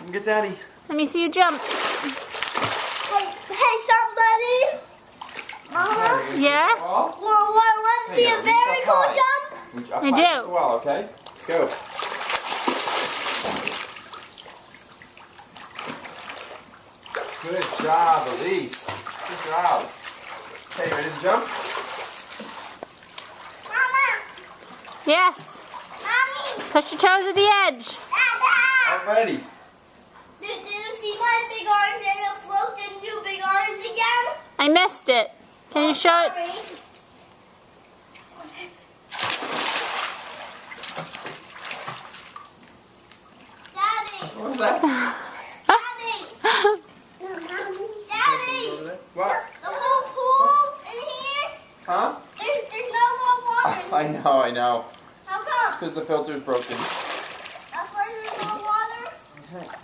Come get Daddy. Let me see you jump. Hey, somebody. Mama. Yeah? Want to see a very cool jump? Reach up I high do. as well, okay? Go. Good job, Elise. Good job. Okay, you ready to jump? Mama. Yes. Mommy. Push your toes to the edge. Dada. Alrighty. Did you see my big arms and it floats into big arms again? I missed it. Can you show it? Sorry. Daddy. What was that? Daddy. Daddy. Over there? What? The whole pool in here, Huh? there's no more water. I know. How come? Because the filter's broken. That's why there's no water? Okay.